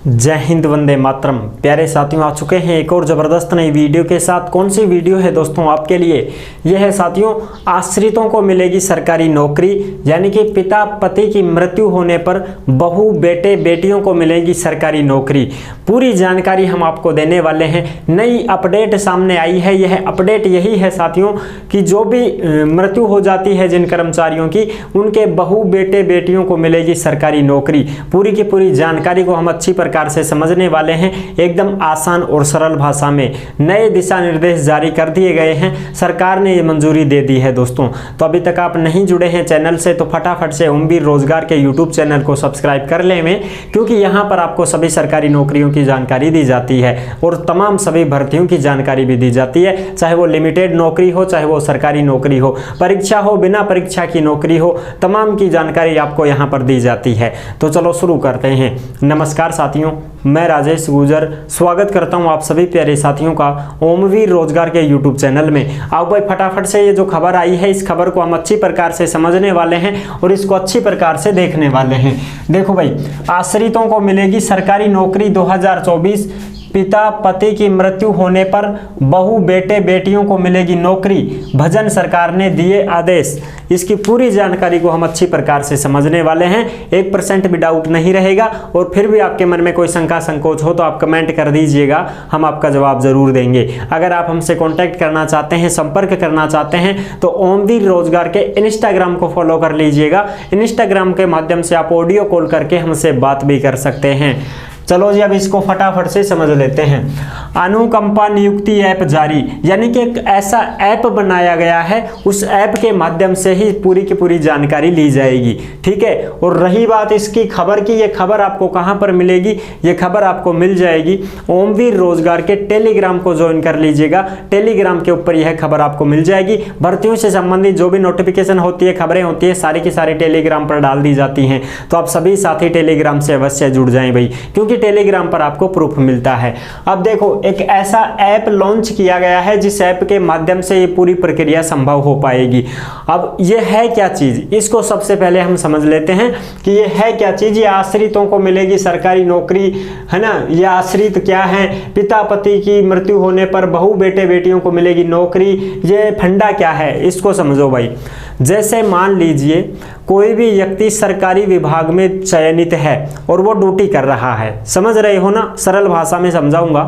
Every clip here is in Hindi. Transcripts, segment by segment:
जय हिंद, वंदे मातरम। प्यारे साथियों, आ चुके हैं एक और ज़बरदस्त नई वीडियो के साथ। कौन सी वीडियो है दोस्तों आपके लिए? यह है साथियों, आश्रितों को मिलेगी सरकारी नौकरी, यानी कि पिता पति की मृत्यु होने पर बहू बेटे बेटियों को मिलेगी सरकारी नौकरी। पूरी जानकारी हम आपको देने वाले हैं। नई अपडेट सामने आई है। यह अपडेट यही है साथियों कि जो भी मृत्यु हो जाती है जिन कर्मचारियों की, उनके बहू बेटे बेटियों को मिलेगी सरकारी नौकरी। पूरी की पूरी जानकारी को हम अच्छी प्रकार से समझने वाले हैं, एकदम आसान और सरल भाषा में। नए दिशा निर्देश जारी कर दिए गए हैं, सरकार ने ये मंजूरी दे दी है दोस्तों। तो अभी तक आप नहीं जुड़े हैं चैनल से तो फटाफट से ओमवीर रोजगार के यूट्यूब चैनल को सब्सक्राइब कर लें, क्योंकि यहाँ पर आपको सभी सरकारी नौकरियों की जानकारी दी जाती है और तमाम सभी भर्तियों की जानकारी भी दी जाती है, चाहे वो लिमिटेड नौकरी हो, चाहे वो सरकारी नौकरी हो, परीक्षा हो, बिना परीक्षा की नौकरी हो, तमाम की जानकारी आपको यहाँ पर दी जाती है। तो चलो शुरू करते हैं। नमस्कार साथियों, मैं राजेश गुजर स्वागत करता हूं आप सभी प्यारे साथियों का ओमवीर रोजगार के यूट्यूब चैनल में। आओ भाई फटाफट से ये जो खबर आई है, इस खबर को हम अच्छी प्रकार से समझने वाले हैं और इसको अच्छी प्रकार से देखने वाले हैं। देखो भाई, आश्रितों को मिलेगी सरकारी नौकरी 2024। पिता पति की मृत्यु होने पर बहू बेटे बेटियों को मिलेगी नौकरी, भजन सरकार ने दिए आदेश। इसकी पूरी जानकारी को हम अच्छी प्रकार से समझने वाले हैं, 1% भी डाउट नहीं रहेगा। और फिर भी आपके मन में कोई शंका संकोच हो तो आप कमेंट कर दीजिएगा, हम आपका जवाब जरूर देंगे। अगर आप हमसे कांटेक्ट करना चाहते हैं, संपर्क करना चाहते हैं, तो ओमवीर रोजगार के इंस्टाग्राम को फॉलो कर लीजिएगा। इंस्टाग्राम के माध्यम से आप ऑडियो कॉल करके हमसे बात भी कर सकते हैं। चलो जी, अब इसको फटाफट से समझ लेते हैं। अनुकंपा नियुक्ति ऐप जारी, यानी कि एक ऐसा ऐप बनाया गया है, उस ऐप के माध्यम से ही पूरी की पूरी जानकारी ली जाएगी। ठीक है। और रही बात इसकी खबर की, ये खबर आपको कहां पर मिलेगी? ये खबर आपको मिल जाएगी ओमवीर रोजगार के टेलीग्राम को ज्वाइन कर लीजिएगा। टेलीग्राम के ऊपर यह खबर आपको मिल जाएगी। भर्तियों से संबंधित जो भी नोटिफिकेशन होती है, खबरें होती है, सारी की सारी टेलीग्राम पर डाल दी जाती हैं। तो आप सभी साथी टेलीग्राम से अवश्य जुड़ जाएं भाई, क्योंकि टेलीग्राम पर आपको प्रूफ मिलता है। अब देखो, एक ऐसा ऐप लॉन्च किया गया है जिस ऐप के माध्यम से ये पूरी प्रक्रिया संभव हो पाएगी। अब ये है क्या चीज, इसको सबसे पहले हम समझ लेते हैं कि ये है क्या चीज। ये आश्रितों को मिलेगी सरकारी नौकरी, है ना। ये आश्रित क्या है? पिता पति की मृत्यु होने पर बहू बेटे बेटियों को मिलेगी नौकरी। ये फंडा क्या है, इसको समझो भाई। जैसे मान लीजिए कोई भी व्यक्ति सरकारी विभाग में चयनित है और वो ड्यूटी कर रहा है, समझ रहे हो ना, सरल भाषा में समझाऊंगा।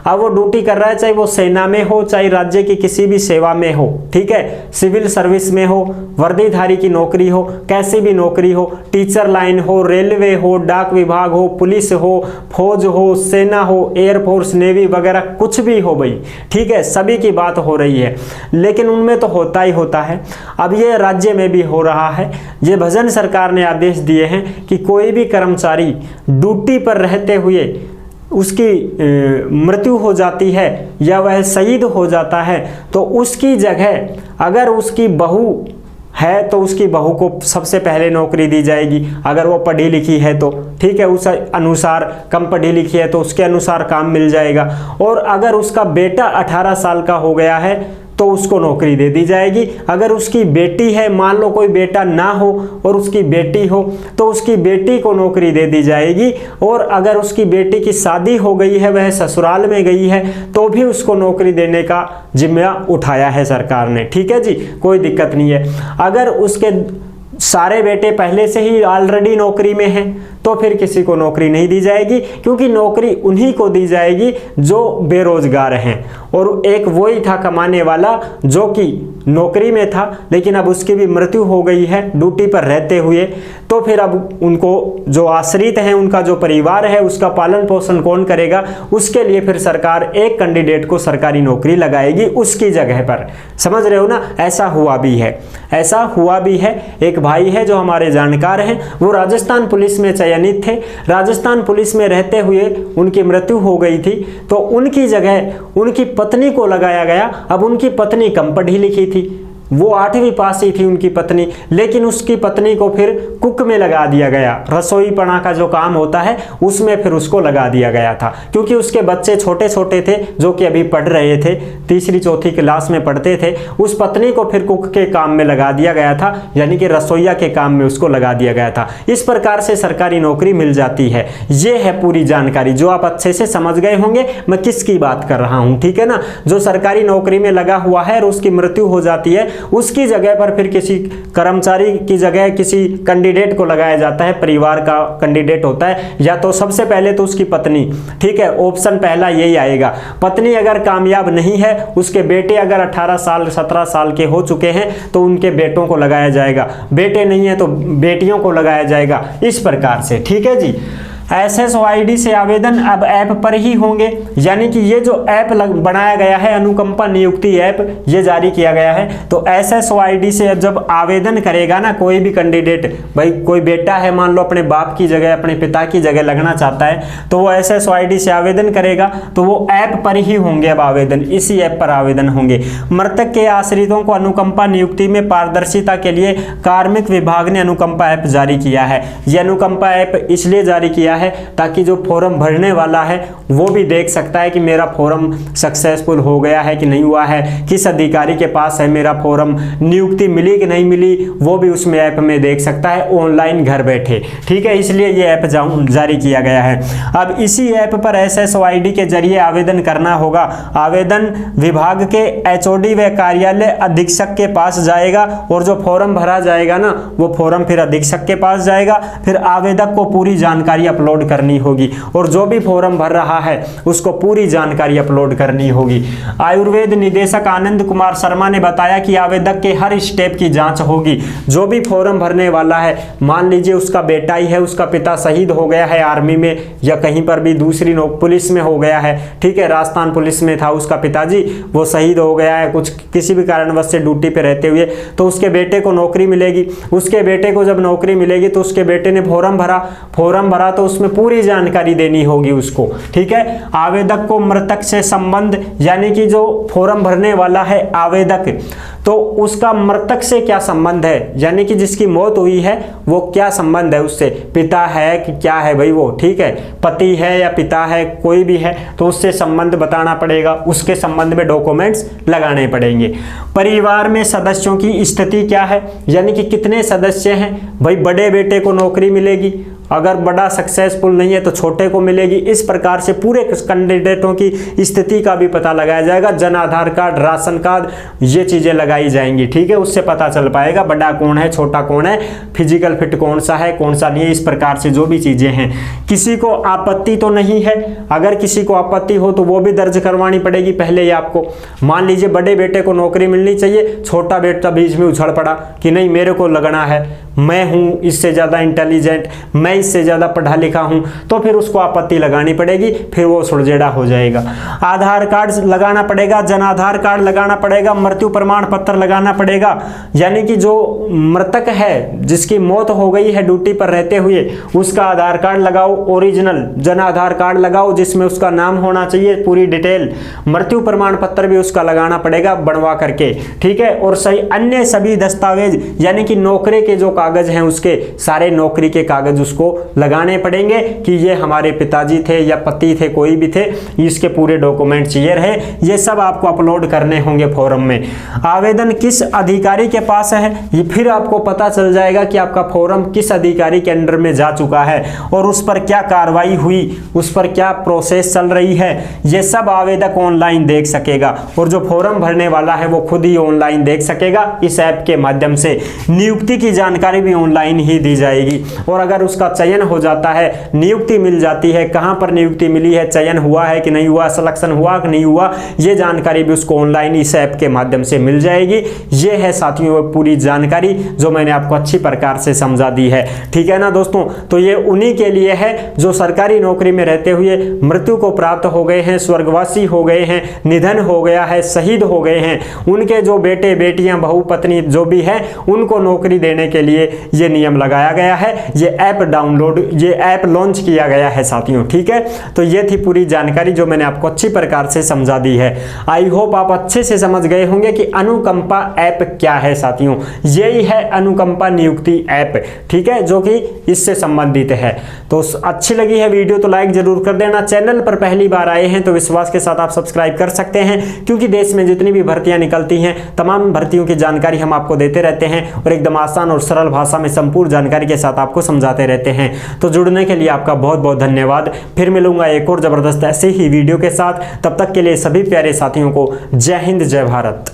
अब वो ड्यूटी कर रहा है, चाहे वो सेना में हो, चाहे राज्य की किसी भी सेवा में हो, ठीक है, सिविल सर्विस में हो, वर्दीधारी की नौकरी हो, कैसी भी नौकरी हो, टीचर लाइन हो, रेलवे हो, डाक विभाग हो, पुलिस हो, फौज हो, सेना हो, एयरफोर्स, नेवी वगैरह कुछ भी हो भाई, ठीक है, सभी की बात हो रही है। लेकिन उनमें तो होता ही होता है। अब ये राज्य में भी हो रहा है। ये भजन सरकार ने आदेश दिए हैं कि कोई भी कर्मचारी ड्यूटी पर रहते हुए उसकी मृत्यु हो जाती है या वह शहीद हो जाता है, तो उसकी जगह अगर उसकी बहू है तो उसकी बहू को सबसे पहले नौकरी दी जाएगी। अगर वो पढ़ी लिखी है तो ठीक है, उस अनुसार, कम पढ़ी लिखी है तो उसके अनुसार काम मिल जाएगा। और अगर उसका बेटा 18 साल का हो गया है तो उसको नौकरी दे दी जाएगी। अगर उसकी बेटी है, मान लो कोई बेटा ना हो और उसकी बेटी हो, तो उसकी बेटी को नौकरी दे दी जाएगी। और अगर उसकी बेटी की शादी हो गई है, वह ससुराल में गई है, तो भी उसको नौकरी देने का जिम्मा उठाया है सरकार ने। ठीक है जी, कोई दिक्कत नहीं है। अगर उसके सारे बेटे पहले से ही ऑलरेडी नौकरी में हैं, तो फिर किसी को नौकरी नहीं दी जाएगी, क्योंकि नौकरी उन्हीं को दी जाएगी जो बेरोजगार हैं। और एक वही था कमाने वाला जो कि नौकरी में था, लेकिन अब उसकी भी मृत्यु हो गई है ड्यूटी पर रहते हुए, तो फिर अब उनको जो आश्रित हैं, उनका जो परिवार है, उसका पालन पोषण कौन करेगा? उसके लिए फिर सरकार एक कैंडिडेट को सरकारी नौकरी लगाएगी उसकी जगह पर। समझ रहे हो ना? ऐसा हुआ भी है, ऐसा हुआ भी है। एक भाई है जो हमारे जानकार हैं, वो राजस्थान पुलिस में चयनित थे। राजस्थान पुलिस में रहते हुए उनकी मृत्यु हो गई थी, तो उनकी जगह उनकी पत्नी को लगाया गया। अब उनकी पत्नी कम पढ़ी लिखी थी, वो 8वीं पास ही थी उनकी पत्नी, लेकिन उसकी पत्नी को फिर कुक में लगा दिया गया, रसोई पना का जो काम होता है उसमें फिर उसको लगा दिया गया था, क्योंकि उसके बच्चे छोटे छोटे थे जो कि अभी पढ़ रहे थे, तीसरी चौथी क्लास में पढ़ते थे। उस पत्नी को फिर कुक के काम में लगा दिया गया था, यानी कि रसोईया के काम में उसको लगा दिया गया था। इस प्रकार से सरकारी नौकरी मिल जाती है। ये है पूरी जानकारी जो आप अच्छे से समझ गए होंगे मैं किसकी बात कर रहा हूं, ठीक है ना। जो सरकारी नौकरी में लगा हुआ है और उसकी मृत्यु हो जाती है, उसकी जगह पर फिर किसी कर्मचारी की जगह किसी कैंडिडेट को लगाया जाता है, परिवार का कैंडिडेट होता है, या तो सबसे पहले तो उसकी पत्नी, ठीक है, ऑप्शन पहला यही आएगा। पत्नी अगर कामयाब नहीं है, उसके बेटे अगर 18 साल 17 साल के हो चुके हैं तो उनके बेटों को लगाया जाएगा, बेटे नहीं है तो बेटियों को लगाया जाएगा, इस प्रकार से, ठीक है जी। SSOID से आवेदन अब ऐप पर ही होंगे, यानी कि ये जो ऐप बनाया गया है अनुकंपा नियुक्ति ऐप, ये जारी किया गया है। तो SSOID से जब आवेदन करेगा ना कोई भी कैंडिडेट, भाई कोई बेटा है मान लो अपने बाप की जगह अपने पिता की जगह लगना चाहता है, तो वो SSOID से आवेदन करेगा, तो वो ऐप पर ही होंगे अब आवेदन, इसी ऐप पर आवेदन होंगे। मृतक के आश्रितों को अनुकंपा नियुक्ति में पारदर्शिता के लिए कार्मिक विभाग ने अनुकंपा ऐप जारी किया है। ये अनुकंपा ऐप इसलिए जारी किया है ताकि जो फॉर्म भरने वाला है वो भी देख सकता है कि मेरा फॉर्म सक्सेसफुल हो गया है कि नहीं हुआ है, किस अधिकारी के पास है मेरा फॉर्म, नियुक्ति मिली कि नहीं मिली, वो भी उसमें ऐप में देख सकता है ऑनलाइन घर बैठे, ठीक है। इसलिए ये ऐप जारी किया गया है। अब इसी ऐप पर SSOID के जरिए आवेदन करना होगा। आवेदन विभाग के HOD व कार्यालय अधीक्षक के पास जाएगा, और जो फॉर्म भरा जाएगा ना वो फॉर्म फिर अधीक्षक के पास जाएगा, फिर आवेदक को पूरी जानकारी अपलोड करनी होगी, और जो भी फॉर्म भर रहा है उसको पूरी जानकारी अपलोड करनी होगी। आयुर्वेद निदेशक आनंद कुमार शर्मा ने बताया कि आवेदक के हर स्टेप की जांच होगी। जो भी फॉर्म भरने वाला है, मान लीजिए उसका बेटा ही है, उसका पिता शहीद हो गया है आर्मी में या कहीं पर भी दूसरी पुलिस में हो गया है, ठीक है, राजस्थान पुलिस में था उसका पिताजी, वो शहीद हो गया है कुछ किसी भी कारणवश से ड्यूटी पे रहते हुए, तो उसके बेटे को नौकरी मिलेगी। उसके बेटे को जब नौकरी मिलेगी तो उसके बेटे ने फॉर्म भरा तो उसमें पूरी जानकारी देनी होगी उसको, ठीक है। आवेदक को मृतक से संबंध, यानी कि जो फॉर्म भरने वाला है आवेदक, तो उसका मृतक से क्या संबंध है, यानी कि जिसकी मौत हुई है वो क्या संबंध है उससे, पिता है कि क्या है भाई वो, ठीक है, पति है या पिता है, कोई भी है तो उससे संबंध बताना पड़ेगा, उसके संबंध में डॉक्यूमेंट्स लगाने पड़ेंगे। परिवार में सदस्यों की स्थिति क्या है, यानी कि कितने सदस्य हैं, भाई बड़े बेटे को नौकरी मिलेगी, अगर बड़ा सक्सेसफुल नहीं है तो छोटे को मिलेगी। इस प्रकार से पूरे कैंडिडेटों की स्थिति का भी पता लगाया जाएगा। Jan Aadhaar card, ration card, ये चीजें लगाई जाएंगी, ठीक है, उससे पता चल पाएगा बड़ा कौन है, छोटा कौन है, फिजिकल फिट कौन सा है, कौन सा नहीं है, इस प्रकार से जो भी चीजें हैं। किसी को आपत्ति तो नहीं है, अगर किसी को आपत्ति हो तो वो भी दर्ज करवानी पड़ेगी पहले ही आपको। मान लीजिए बड़े बेटे को नौकरी मिलनी चाहिए, छोटा बेटा बीच में उछड़ पड़ा कि नहीं मेरे को लगना है, मैं हूं इससे ज्यादा इंटेलिजेंट, मैं इससे ज्यादा पढ़ा लिखा हूं, तो फिर उसको आपत्ति लगानी पड़ेगी, फिर वो सुलझेड़ा हो जाएगा। आधार कार्ड लगाना पड़ेगा, जन आधार कार्ड लगाना पड़ेगा, मृत्यु प्रमाण पत्र लगाना पड़ेगा, यानी कि जो मृतक है जिसकी मौत हो गई है ड्यूटी पर रहते हुए उसका आधार कार्ड लगाओ, ओरिजिनल जन आधार कार्ड लगाओ जिसमें उसका नाम होना चाहिए, पूरी डिटेल, मृत्यु प्रमाण पत्र भी उसका लगाना पड़ेगा बनवा करके, ठीक है। और सही अन्य सभी दस्तावेज, यानी कि नौकरी के जो कागज हैं उसके सारे नौकरी के कागज उसको लगाने पड़ेंगे कि ये हमारे पिताजी थे या पति थे, कोई भी थे, इसके पूरे डॉक्यूमेंट चाहिए रहे, ये सब आपको अपलोड करने होंगे फॉर्म में। आवेदन किस अधिकारी के पास है, ये फिर आपको पता चल जाएगा कि आपका फॉर्म किस अधिकारी के अंडर में जा चुका है और उस पर क्या कार्रवाई हुई, उस पर क्या प्रोसेस चल रही है, ये सब आवेदक ऑनलाइन देख सकेगा, और जो फॉर्म भरने वाला है वो खुद ही ऑनलाइन देख सकेगा इस ऐप के माध्यम से। नियुक्ति की जानकारी भी ऑनलाइन ही दी जाएगी, और अगर उसका चयन हो जाता है, नियुक्ति मिल जाती है, कहां पर नियुक्ति मिली है, चयन हुआ है कि नहीं हुआ, सिलेक्शन हुआ कि नहीं हुआ, ये जानकारी भी उसको ऑनलाइन इस ऐप के माध्यम से मिल जाएगी। ये है साथियों वो पूरी जानकारी जो मैंने आपको अच्छी प्रकार से समझा दी है, ठीक है ना दोस्तों। तो ये उन्हीं के लिए है जो सरकारी नौकरी में रहते हुए मृत्यु को प्राप्त हो गए हैं, स्वर्गवासी हो गए हैं, निधन हो गया है, शहीद हो गए हैं, उनके जो बेटे बेटियां बहू पत्नी जो भी है उनको नौकरी देने के लिए लिए ये नियम लगाया गया है, ये ऐप लॉन्च किया गया है साथियों। ठीक है, तो ये थी पूरी जानकारी जो मैंने आपको अच्छी प्रकार से समझा दी है। आई होप आप अच्छे से समझ गए होंगे कि अनुकंपा ऐप क्या है साथियों। यही है अनुकंपा नियुक्ति ऐप, ठीक है, जो कि इससे संबंधित है। तो अच्छी लगी है वीडियो तो लाइक जरूर कर देना। चैनल पर पहली बार आए हैं तो विश्वास के साथ आप सब्सक्राइब कर सकते हैं, क्योंकि देश में जितनी भी भर्तियां निकलती हैं तमाम भर्तियों की जानकारी हम आपको देते रहते हैं और एकदम आसान और सरल भाषा में संपूर्ण जानकारी के साथ आपको समझाते रहते हैं। तो जुड़ने के लिए आपका बहुत बहुत धन्यवाद। फिर मिलूंगा एक और जबरदस्त ऐसे ही वीडियो के साथ। तब तक के लिए सभी प्यारे साथियों को जय हिंद, जय भारत।